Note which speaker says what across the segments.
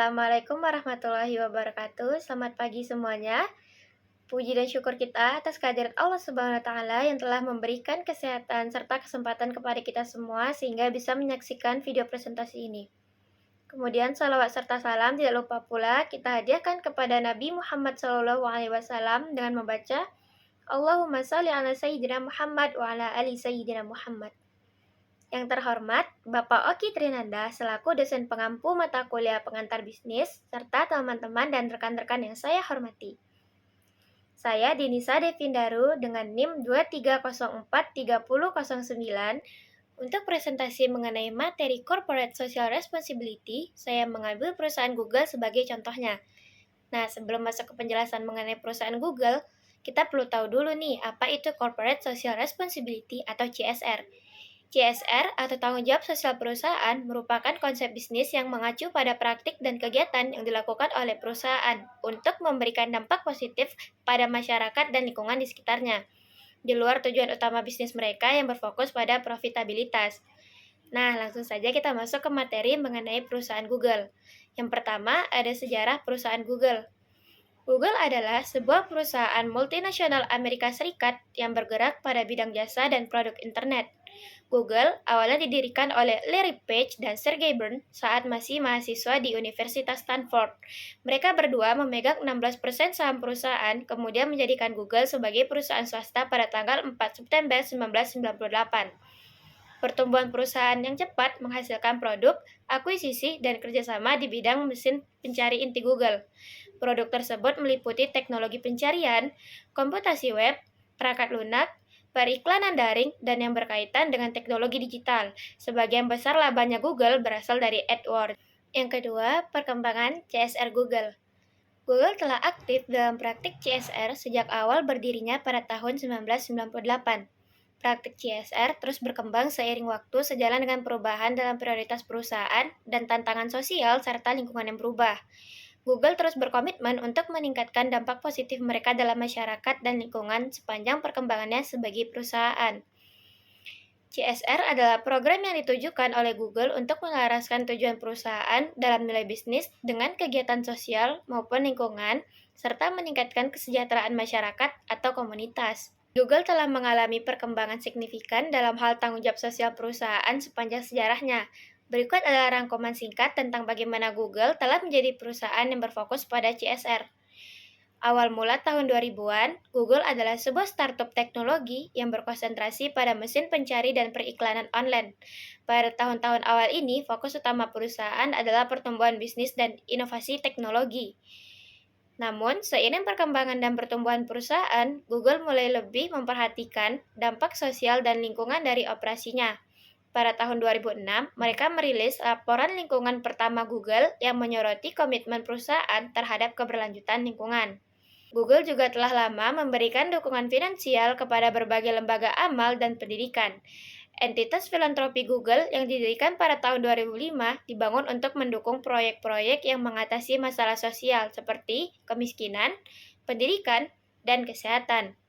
Speaker 1: Assalamualaikum warahmatullahi wabarakatuh. Selamat pagi semuanya. Puji dan syukur kita atas kehadirat Allah Subhanahu wa taala yang telah memberikan kesehatan serta kesempatan kepada kita semua sehingga bisa menyaksikan video presentasi ini. Kemudian salawat serta salam tidak lupa pula kita hadiahkan kepada Nabi Muhammad SAW dengan membaca Allahumma shalli ala sayyidina Muhammad wa ala ali sayyidina Muhammad. Yang terhormat, Bapak Oki Trinanda selaku dosen pengampu mata kuliah pengantar bisnis, serta teman-teman dan rekan-rekan yang saya hormati. Saya Dinisa Devindaru dengan NIM 23043009. Untuk presentasi mengenai materi Corporate Social Responsibility, saya mengambil perusahaan Google sebagai contohnya. Nah, sebelum masuk ke penjelasan mengenai perusahaan Google, kita perlu tahu dulu nih, apa itu Corporate Social Responsibility atau CSR. CSR atau tanggung jawab sosial perusahaan merupakan konsep bisnis yang mengacu pada praktik dan kegiatan yang dilakukan oleh perusahaan untuk memberikan dampak positif pada masyarakat dan lingkungan di sekitarnya, di luar tujuan utama bisnis mereka yang berfokus pada profitabilitas. Nah, langsung saja kita masuk ke materi mengenai perusahaan Google. Yang pertama, ada sejarah perusahaan Google. Google adalah sebuah perusahaan multinasional Amerika Serikat yang bergerak pada bidang jasa dan produk internet. Google awalnya didirikan oleh Larry Page dan Sergey Brin saat masih mahasiswa di Universitas Stanford. Mereka berdua memegang 16% saham perusahaan, kemudian menjadikan Google sebagai perusahaan swasta pada tanggal 4 September 1998. Pertumbuhan perusahaan yang cepat menghasilkan produk, akuisisi, dan kerjasama di bidang mesin pencari inti Google. Produk tersebut meliputi teknologi pencarian, komputasi web, perangkat lunak, periklanan daring, dan yang berkaitan dengan teknologi digital. Sebagian besar labanya Google berasal dari AdWords. Yang kedua, perkembangan CSR Google. Google telah aktif dalam praktik CSR sejak awal berdirinya pada tahun 1998. Praktik CSR terus berkembang seiring waktu sejalan dengan perubahan dalam prioritas perusahaan dan tantangan sosial serta lingkungan yang berubah. Google terus berkomitmen untuk meningkatkan dampak positif mereka dalam masyarakat dan lingkungan sepanjang perkembangannya sebagai perusahaan. CSR adalah program yang ditujukan oleh Google untuk melaraskan tujuan perusahaan dalam nilai bisnis dengan kegiatan sosial maupun lingkungan, serta meningkatkan kesejahteraan masyarakat atau komunitas. Google telah mengalami perkembangan signifikan dalam hal tanggung jawab sosial perusahaan sepanjang sejarahnya. Berikut adalah rangkuman singkat tentang bagaimana Google telah menjadi perusahaan yang berfokus pada CSR. Awal mula tahun 2000-an, Google adalah sebuah startup teknologi yang berkonsentrasi pada mesin pencari dan periklanan online. Pada tahun-tahun awal ini, fokus utama perusahaan adalah pertumbuhan bisnis dan inovasi teknologi. Namun, seiring perkembangan dan pertumbuhan perusahaan, Google mulai lebih memperhatikan dampak sosial dan lingkungan dari operasinya. Pada tahun 2006, mereka merilis laporan lingkungan pertama Google yang menyoroti komitmen perusahaan terhadap keberlanjutan lingkungan. Google juga telah lama memberikan dukungan finansial kepada berbagai lembaga amal dan pendidikan. Entitas filantropi Google yang didirikan pada tahun 2005 dibangun untuk mendukung proyek-proyek yang mengatasi masalah sosial seperti kemiskinan, pendidikan, dan kesehatan.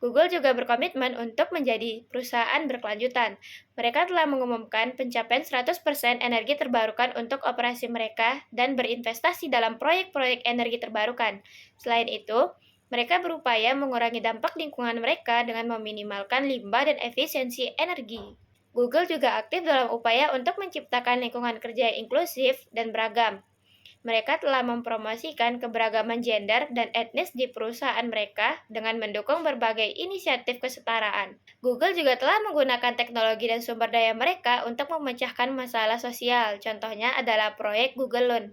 Speaker 1: Google juga berkomitmen untuk menjadi perusahaan berkelanjutan. Mereka telah mengumumkan pencapaian 100% energi terbarukan untuk operasi mereka dan berinvestasi dalam proyek-proyek energi terbarukan. Selain itu, mereka berupaya mengurangi dampak lingkungan mereka dengan meminimalkan limbah dan efisiensi energi. Google juga aktif dalam upaya untuk menciptakan lingkungan kerja yang inklusif dan beragam. Mereka telah mempromosikan keberagaman gender dan etnis di perusahaan mereka dengan mendukung berbagai inisiatif kesetaraan. Google juga telah menggunakan teknologi dan sumber daya mereka untuk memecahkan masalah sosial. Contohnya adalah proyek Google Loan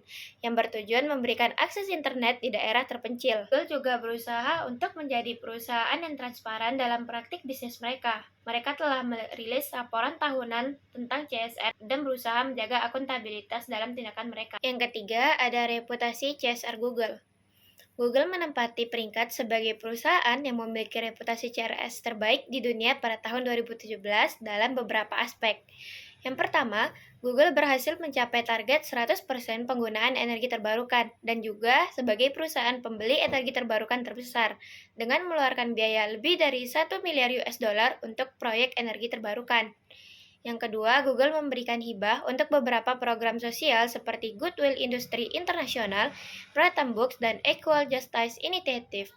Speaker 1: yang bertujuan memberikan akses internet di daerah terpencil. Google juga berusaha untuk menjadi perusahaan yang transparan dalam praktik bisnis mereka. Mereka telah merilis laporan tahunan tentang CSR dan berusaha menjaga akuntabilitas dalam tindakan mereka. Yang ketiga, ada reputasi CSR Google. Google menempati peringkat sebagai perusahaan yang memiliki reputasi CSR terbaik di dunia pada tahun 2017 dalam beberapa aspek. Yang pertama, Google berhasil mencapai target 100% penggunaan energi terbarukan dan juga sebagai perusahaan pembeli energi terbarukan terbesar dengan mengeluarkan biaya lebih dari 1 miliar US dollar untuk proyek energi terbarukan. Yang kedua, Google memberikan hibah untuk beberapa program sosial seperti Goodwill Industri Internasional, Pratham Books, dan Equal Justice Initiative.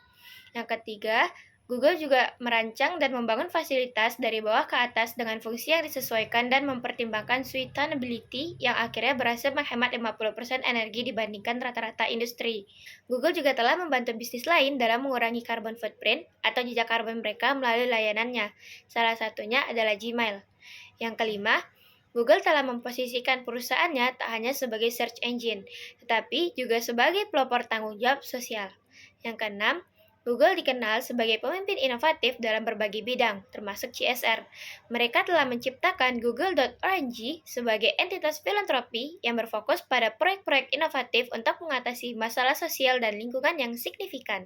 Speaker 1: Yang ketiga, Google juga merancang dan membangun fasilitas dari bawah ke atas dengan fungsi yang disesuaikan dan mempertimbangkan sustainability yang akhirnya berhasil menghemat 50% energi dibandingkan rata-rata industri. Google juga telah membantu bisnis lain dalam mengurangi carbon footprint atau jejak karbon mereka melalui layanannya. Salah satunya adalah Gmail. Yang kelima, Google telah memposisikan perusahaannya tak hanya sebagai search engine, tetapi juga sebagai pelopor tanggung jawab sosial. Yang keenam, Google dikenal sebagai pemimpin inovatif dalam berbagai bidang, termasuk CSR. Mereka telah menciptakan Google.org sebagai entitas filantropi yang berfokus pada proyek-proyek inovatif untuk mengatasi masalah sosial dan lingkungan yang signifikan.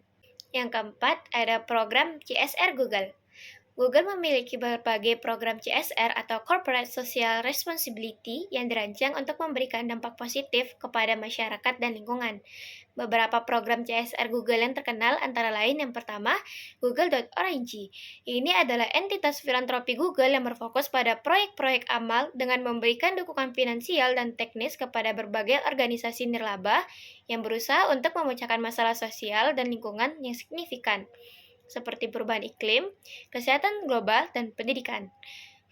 Speaker 1: Yang keempat, ada program CSR Google. Google memiliki berbagai program CSR atau Corporate Social Responsibility yang dirancang untuk memberikan dampak positif kepada masyarakat dan lingkungan. Beberapa program CSR Google yang terkenal antara lain yang pertama, Google.org. Ini adalah entitas filantropi Google yang berfokus pada proyek-proyek amal dengan memberikan dukungan finansial dan teknis kepada berbagai organisasi nirlaba yang berusaha untuk memecahkan masalah sosial dan lingkungan yang signifikan, seperti perubahan iklim, kesehatan global, dan pendidikan.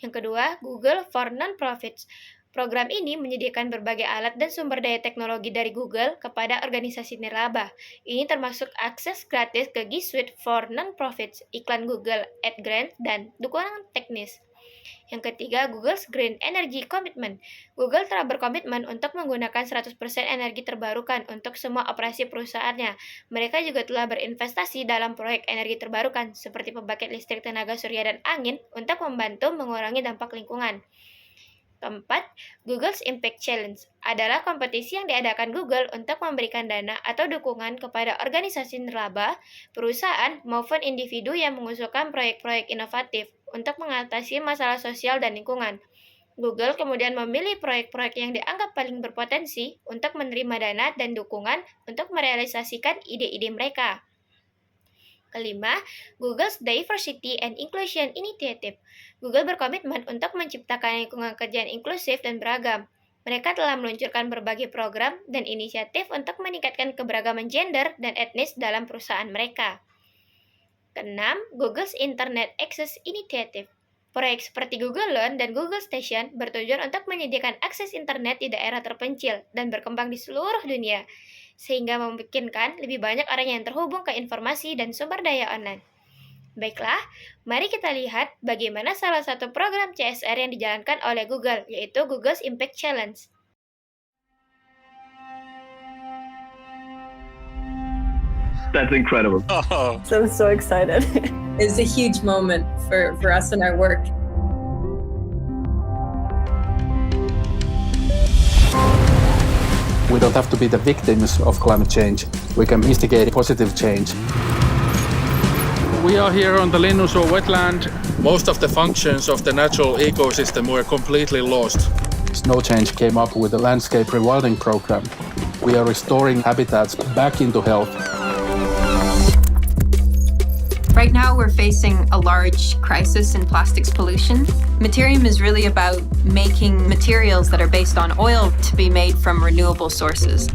Speaker 1: Yang kedua, Google for Non-Profits. Program ini menyediakan berbagai alat dan sumber daya teknologi dari Google kepada organisasi nirlaba. Ini termasuk akses gratis ke G Suite for Non-Profits, iklan Google, Ad Grant, dan dukungan teknis. Yang ketiga, Google's Green Energy Commitment. Google telah berkomitmen untuk menggunakan 100% energi terbarukan untuk semua operasi perusahaannya. Mereka juga telah berinvestasi dalam proyek energi terbarukan, seperti pembangkit listrik tenaga surya dan angin, untuk membantu mengurangi dampak lingkungan. Keempat, Google's Impact Challenge adalah kompetisi yang diadakan Google untuk memberikan dana atau dukungan kepada organisasi nirlaba, perusahaan, maupun individu yang mengusulkan proyek-proyek inovatif untuk mengatasi masalah sosial dan lingkungan. Google kemudian memilih proyek-proyek yang dianggap paling berpotensi untuk menerima dana dan dukungan untuk merealisasikan ide-ide mereka. Kelima, Google's Diversity and Inclusion Initiative. Google berkomitmen untuk menciptakan lingkungan kerja yang inklusif dan beragam. Mereka telah meluncurkan berbagai program dan inisiatif untuk meningkatkan keberagaman gender dan etnis dalam perusahaan mereka. Keenam, Google's Internet Access Initiative. Proyek seperti Google Loan dan Google Station bertujuan untuk menyediakan akses internet di daerah terpencil dan berkembang di seluruh dunia, sehingga memungkinkan lebih banyak orang yang terhubung ke informasi dan sumber daya online. Baiklah, mari kita lihat bagaimana salah satu program CSR yang dijalankan oleh Google, yaitu Google's Impact Challenge.
Speaker 2: That's incredible.
Speaker 3: Oh.
Speaker 4: So excited.
Speaker 5: It's a huge moment for us in our work.
Speaker 3: We don't have to be the victims of climate change. We can instigate positive change.
Speaker 6: We are here on the Linnunsuo wetland. Most of the functions of the natural ecosystem were completely lost.
Speaker 3: Snow Change came up with a landscape rewilding program. We are restoring habitats back into health.
Speaker 7: Right now, we're facing a large crisis in plastics pollution. Materium is really about making materials that are based on oil to be made from renewable sources.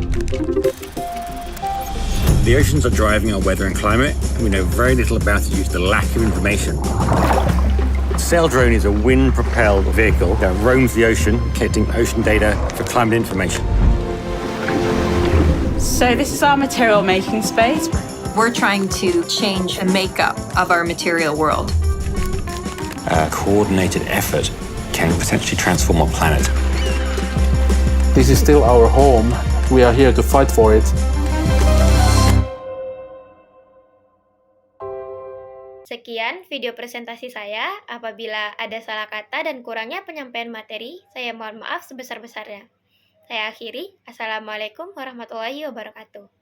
Speaker 8: The oceans are driving our weather and climate, and we know very little about it due to the lack of information. Saildrone is a wind-propelled vehicle that roams the ocean, collecting ocean data for climate information.
Speaker 4: So this is our material making space.
Speaker 7: We're trying to change the makeup of our material world.
Speaker 8: A coordinated effort can potentially transform our planet.
Speaker 3: This is still our home. We are here to fight for it.
Speaker 1: Sekian video presentasi saya. Apabila ada salah kata dan kurangnya penyampaian materi, saya mohon maaf sebesar-besarnya. Saya akhiri. Assalamualaikum warahmatullahi wabarakatuh.